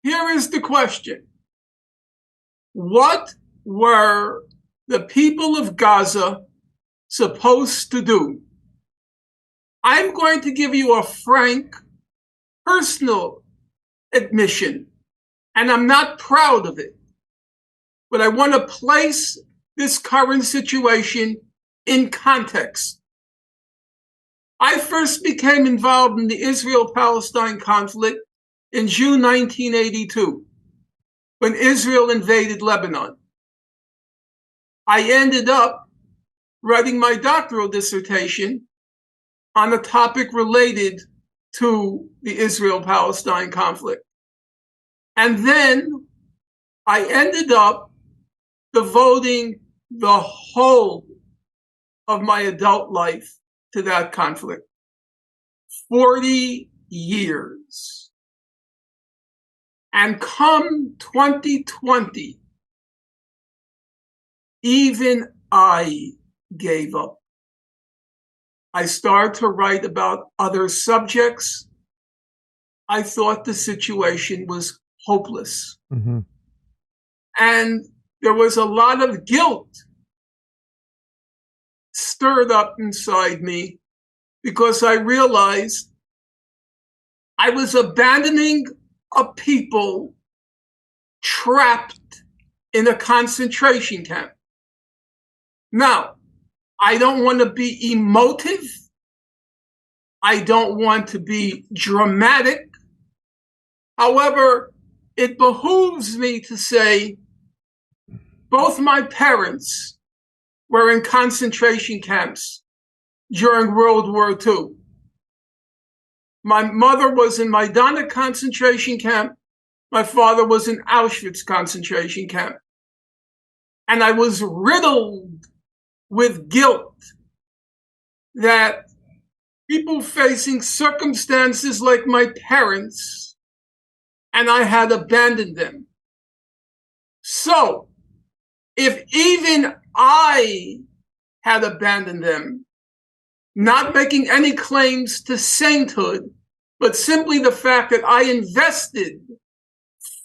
here is the question. What were the people of Gaza supposed to do? I'm going to give you a frank, personal admission, and I'm not proud of it, but I want to place this current situation in context. I first became involved in the Israel-Palestine conflict in June 1982, when Israel invaded Lebanon. I ended up writing my doctoral dissertation on a topic related to the Israel-Palestine conflict. And then I ended up devoting the whole of my adult life to that conflict. 40 years. And come 2020, even I gave up. I started to write about other subjects. I thought the situation was hopeless. Mm-hmm. And there was a lot of guilt stirred up inside me because I realized I was abandoning a people trapped in a concentration camp. Now, I don't want to be emotive. I don't want to be dramatic. However, it behooves me to say both my parents were in concentration camps during World War II. My mother was in Majdanek concentration camp. My father was in Auschwitz concentration camp. And I was riddled with guilt that people facing circumstances like my parents, and I had abandoned them. So, if even I had abandoned them, not making any claims to sainthood, but simply the fact that I invested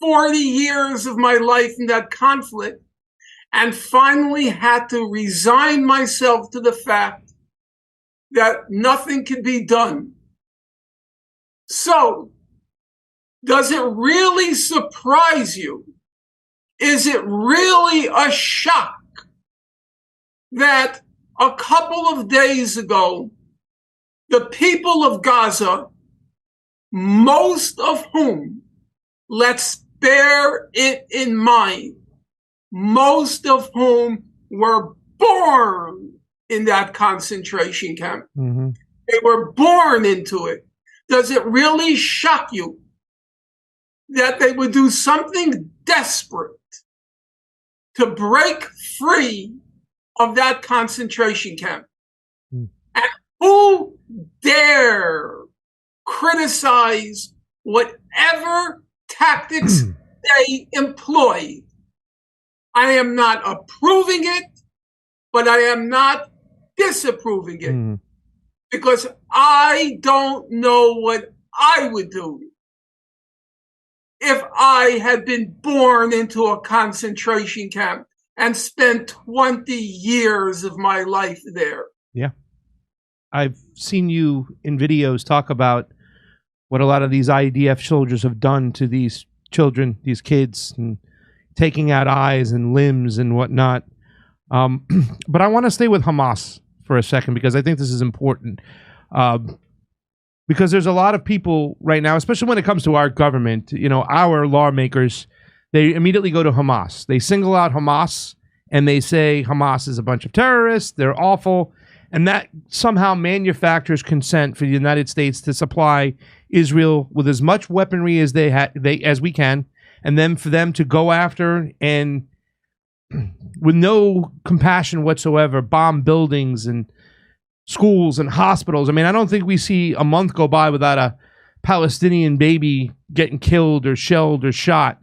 40 years of my life in that conflict and finally had to resign myself to the fact that nothing could be done. So, does it really surprise you? Is it really a shock that a couple of days ago, the people of Gaza, most of whom, let's bear it in mind, most of whom were born in that concentration camp. Mm-hmm. They were born into it. Does it really shock you that they would do something desperate to break free of that concentration camp? Mm. And who dare criticize whatever tactics they employed? I am not approving it, but I am not disapproving it, because I don't know what I would do if I had been born into a concentration camp and spent 20 years of my life there. Yeah. I've seen you in videos talk about what a lot of these IDF soldiers have done to these children, these kids, and taking out eyes and limbs and whatnot. But I want to stay with Hamas for a second, because I think this is important. Because there's a lot of people right now, especially when it comes to our government, you know, our lawmakers, they immediately go to Hamas. They single out Hamas and they say Hamas is a bunch of terrorists, they're awful, and that somehow manufactures consent for the United States to supply Israel with as much weaponry as as we can, and then for them to go after and with no compassion whatsoever bomb buildings and schools and hospitals. I mean, I don't think we see a month go by without a Palestinian baby getting killed or shelled or shot.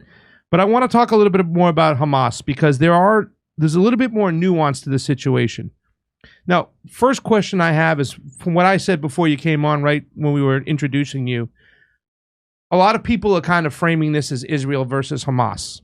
But I want to talk a little bit more about Hamas, because there's a little bit more nuance to the situation. Now, first question I have is, from what I said before you came on, right when we were introducing you, a lot of people are kind of framing this as Israel versus Hamas.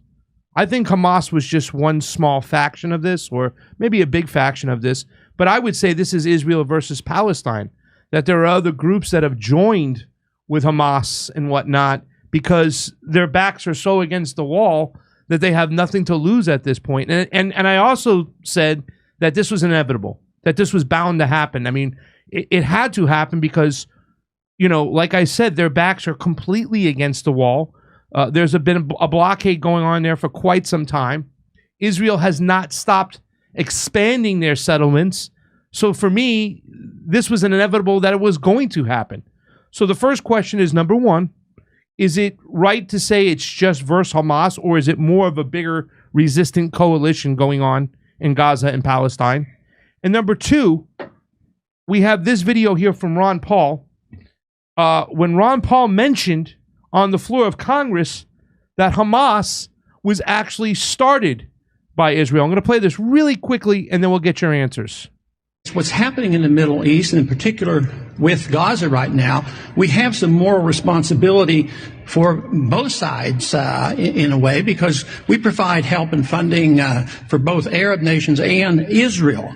I think Hamas was just one small faction of this, or maybe a big faction of this, but I would say this is Israel versus Palestine, that there are other groups that have joined with Hamas and whatnot because their backs are so against the wall that they have nothing to lose at this point. And I also said that this was inevitable, that this was bound to happen. I mean, it had to happen because, you know, like I said, their backs are completely against the wall. There's been a blockade going on there for quite some time. Israel has not stopped expanding their settlements. So for me, this was inevitable that it was going to happen. So the first question is, number one, is it right to say it's just versus Hamas, or is it more of a bigger resistant coalition going on in Gaza and Palestine? And number two, we have this video here from Ron Paul. When Ron Paul mentioned on the floor of Congress that Hamas was actually started by Israel. I'm going to play this really quickly, and then we'll get your answers. What's happening in the Middle East, and in particular with Gaza right now, we have some moral responsibility for both sides in a way, because we provide help and funding for both Arab nations and Israel.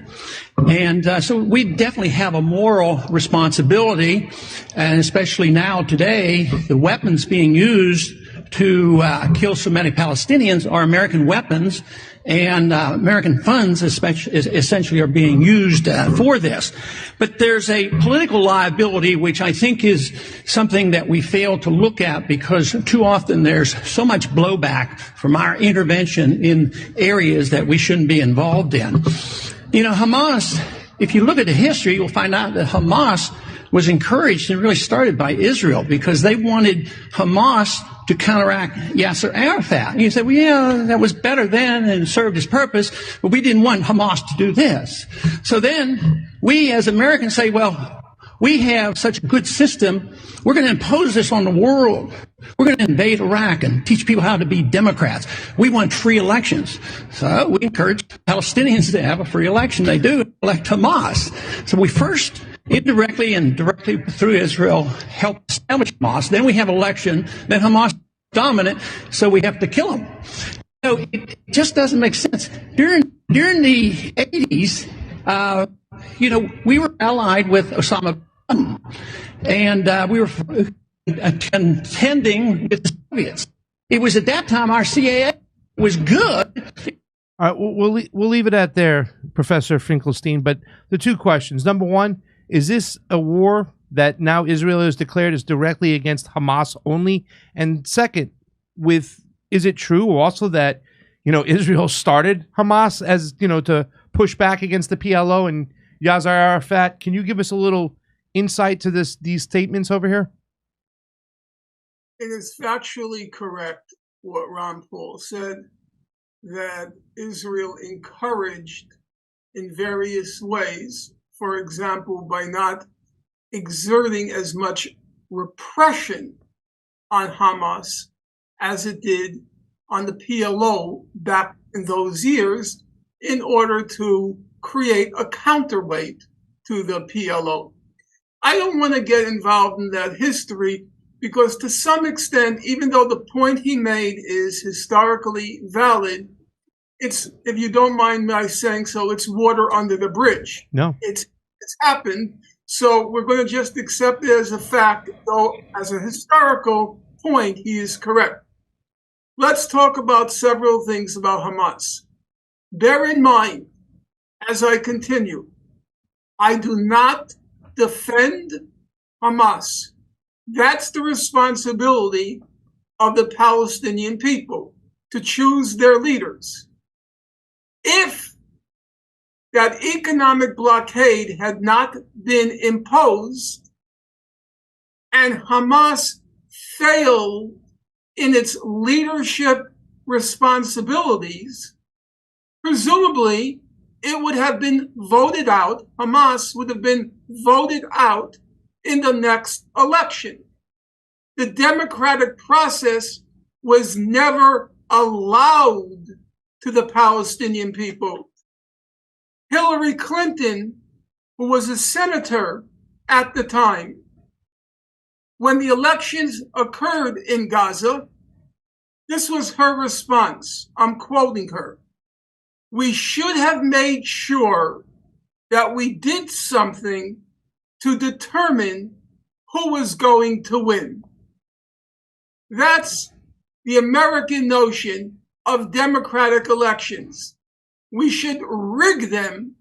And so we definitely have a moral responsibility, and especially now today, the weapons being used to kill so many Palestinians are American weapons, and American funds essentially are being used for this. But there's a political liability, which I think is something that we fail to look at, because too often there's so much blowback from our intervention in areas that we shouldn't be involved in. You know, Hamas, if you look at the history, you'll find out that Hamas was encouraged and really started by Israel, because they wanted Hamas to counteract Yasser Arafat. And you say, well, yeah, that was better then and served its purpose, but we didn't want Hamas to do this. So then we as Americans say, well, we have such a good system, we're going to impose this on the world. We're going to invade Iraq and teach people how to be Democrats. We want free elections. So we encourage Palestinians to have a free election. They do elect Hamas. So we first indirectly and directly through Israel help establish Hamas. Then we have election. Then Hamas is dominant, so we have to kill them. So it just doesn't make sense. During the 80s, you know, we were allied with Osama bin Laden, and we were contending with the Soviets. It was at that time our CIA was good. All right, we'll leave it at there, Professor Finkelstein. But the two questions: number one, is this a war that now Israel has declared is directly against Hamas only? And second, is it true also that, you know, Israel started Hamas as, you know, to push back against the PLO and Yasser Arafat? Can you give us a little insight to these statements over here? It is factually correct what Ron Paul said, that Israel encouraged in various ways, for example, by not exerting as much repression on Hamas as it did on the PLO back in those years, in order to create a counterweight to the PLO. I don't want to get involved in that history, because to some extent, even though the point he made is historically valid, it's, if you don't mind my saying so, it's water under the bridge. No. It's happened. So we're going to just accept it as a fact, though as a historical point, he is correct. Let's talk about several things about Hamas. Bear in mind, as I continue, I do not defend Hamas. That's the responsibility of the Palestinian people to choose their leaders. If that economic blockade had not been imposed and Hamas failed in its leadership responsibilities, presumably it would have been voted out. Hamas would have been voted out in the next election. The democratic process was never allowed to the Palestinian people. Hillary Clinton, who was a senator at the time, when the elections occurred in Gaza, this was her response. I'm quoting her. "We should have made sure that we did something to determine who was going to win." That's the American notion of democratic elections. We should rig them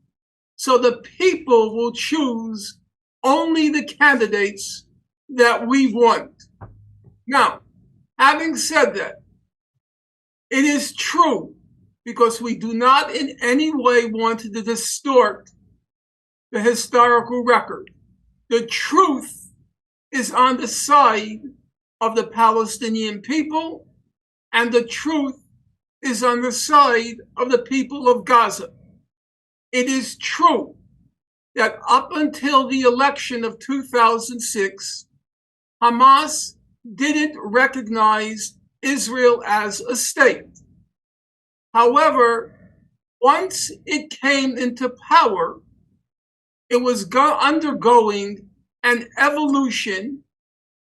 so the people will choose only the candidates that we want. Now, having said that, it is true, because we do not in any way want to distort the historical record. The truth is on the side of the Palestinian people, and the truth is on the side of the people of Gaza. It is true that up until the election of 2006, Hamas didn't recognize Israel as a state. However, once it came into power, it was undergoing an evolution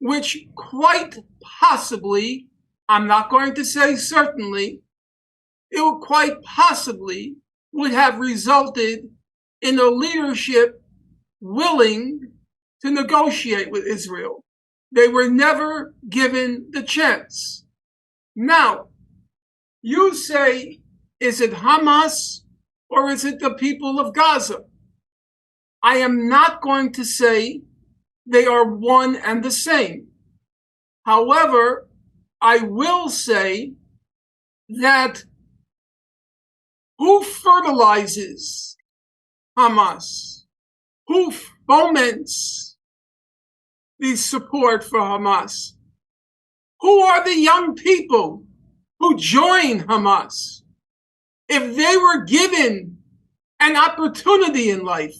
which quite possibly, I'm not going to say certainly, it quite possibly would have resulted in a leadership willing to negotiate with Israel. They were never given the chance. Now, you say, is it Hamas or is it the people of Gaza? I am not going to say they are one and the same. However, I will say that who fertilizes Hamas? Who foments the support for Hamas? Who are the young people who join Hamas? If they were given an opportunity in life,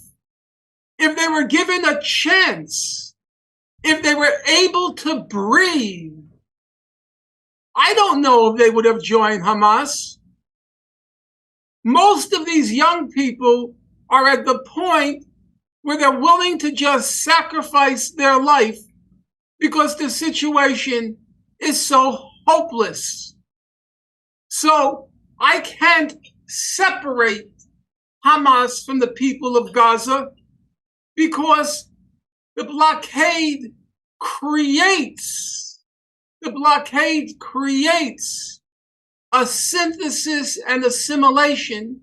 if they were given a chance, if they were able to breathe, I don't know if they would have joined Hamas. Most of these young people are at the point where they're willing to just sacrifice their life because the situation is so hopeless. So I can't separate Hamas from the people of Gaza because the blockade creates a synthesis and assimilation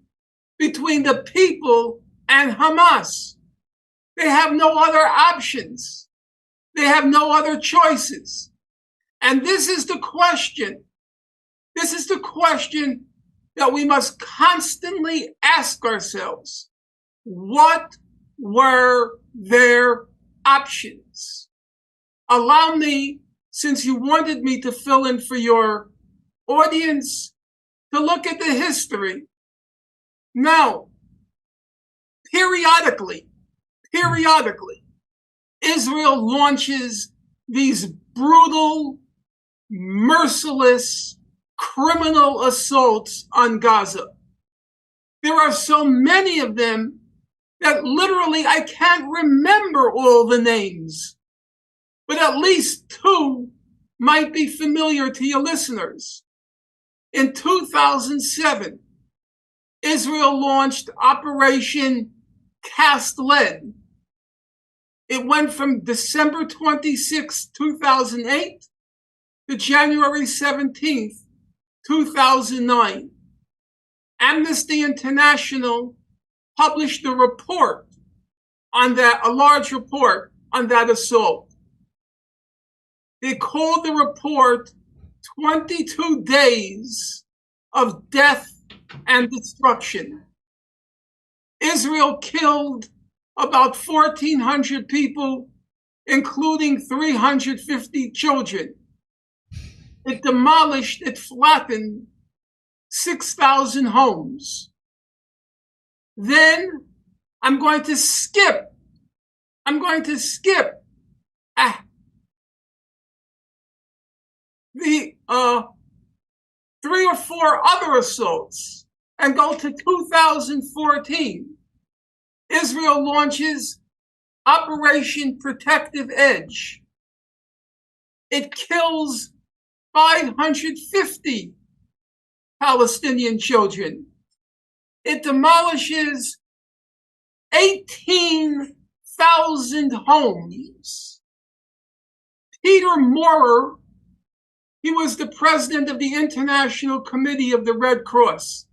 between the people and Hamas. They have no other options. They have no other choices. And this is the question. This is the question that we must constantly ask ourselves. What were their options? Allow me, since you wanted me to fill in for your audience, to look at the history. Now, periodically, Israel launches these brutal, merciless, criminal assaults on Gaza. There are so many of them that literally I can't remember all the names, but at least two might be familiar to your listeners. In 2007, Israel launched Operation Cast Lead. It went from December 26, 2008 to January 17th, 2009. Amnesty International published a report on that, a large report on that assault. They called the report 22 Days of Death and Destruction. Israel killed about 1,400 people, including 350 children. It demolished, it flattened 6,000 homes. Then I'm going to skip the 3 or 4 other assaults and go to 2014. Israel launches Operation Protective Edge. It kills 550 Palestinian children. It demolishes 18,000 homes. Peter Maurer, he was the president of the International Committee of the Red Cross.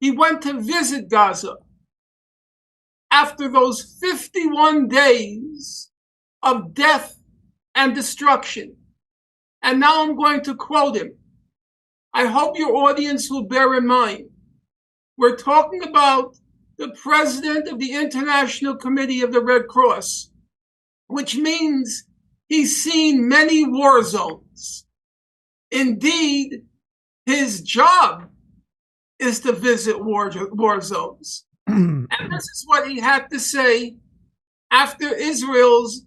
He went to visit Gaza after those 51 days of death and destruction. And now I'm going to quote him. I hope your audience will bear in mind. We're talking about the president of the International Committee of the Red Cross, which means he's seen many war zones. Indeed, his job is to visit war zones. And this is what he had to say after Israel's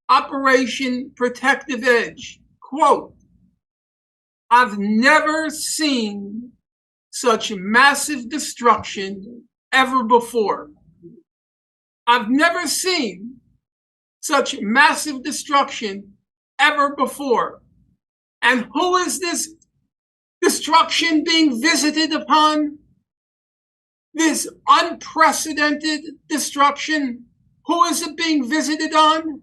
Operation Protective Edge. Quote, I've never seen such massive destruction ever before. I've never seen such massive destruction ever before. And who is this destruction being visited upon? This unprecedented destruction, who is it being visited on?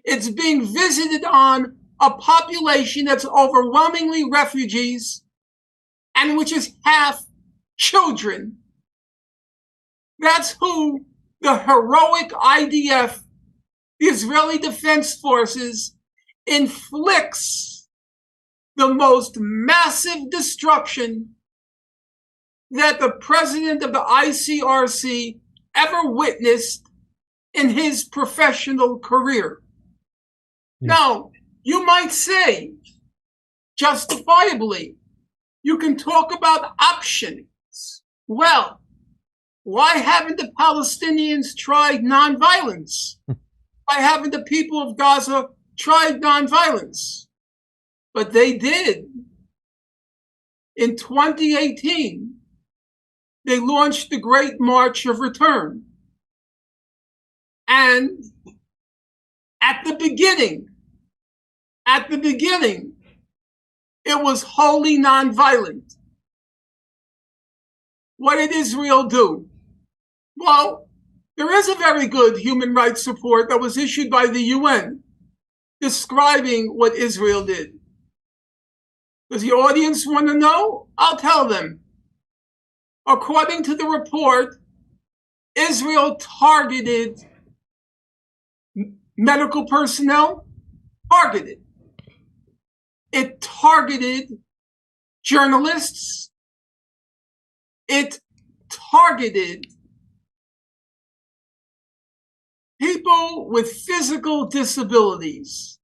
It's being visited on a population that's overwhelmingly refugees and which is half children. That's who the heroic IDF, the Israeli Defense Forces, inflicts the most massive destruction that the president of the ICRC ever witnessed in his professional career. Now, you might say, justifiably, you can talk about options. Well, why haven't the Palestinians tried nonviolence? Why haven't the people of Gaza tried nonviolence? But they did. In 2018, they launched the Great March of Return. And at the beginning, it was wholly nonviolent. What did Israel do? Well, there is a very good human rights report that was issued by the UN describing what Israel did. Does the audience want to know? I'll tell them. According to the report, Israel targeted medical personnel, It targeted journalists. It targeted people with physical disabilities.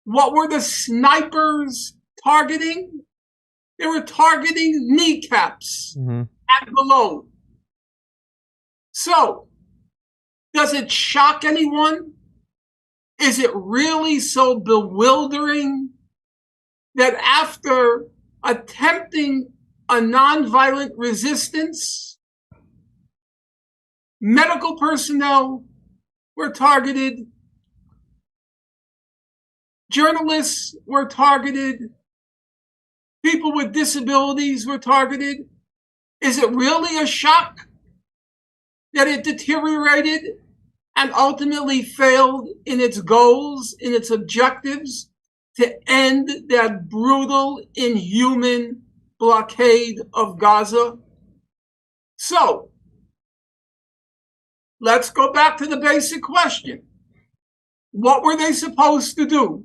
What were the snipers targeting? They were targeting kneecaps and below. So, does it shock anyone? Is it really so bewildering that after attempting a nonviolent resistance, medical personnel were targeted, journalists were targeted, people with disabilities were targeted? Is it really a shock that it deteriorated and ultimately failed in its goals, in its objectives, to end that brutal, inhuman blockade of Gaza? So, let's go back to the basic question. What were they supposed to do?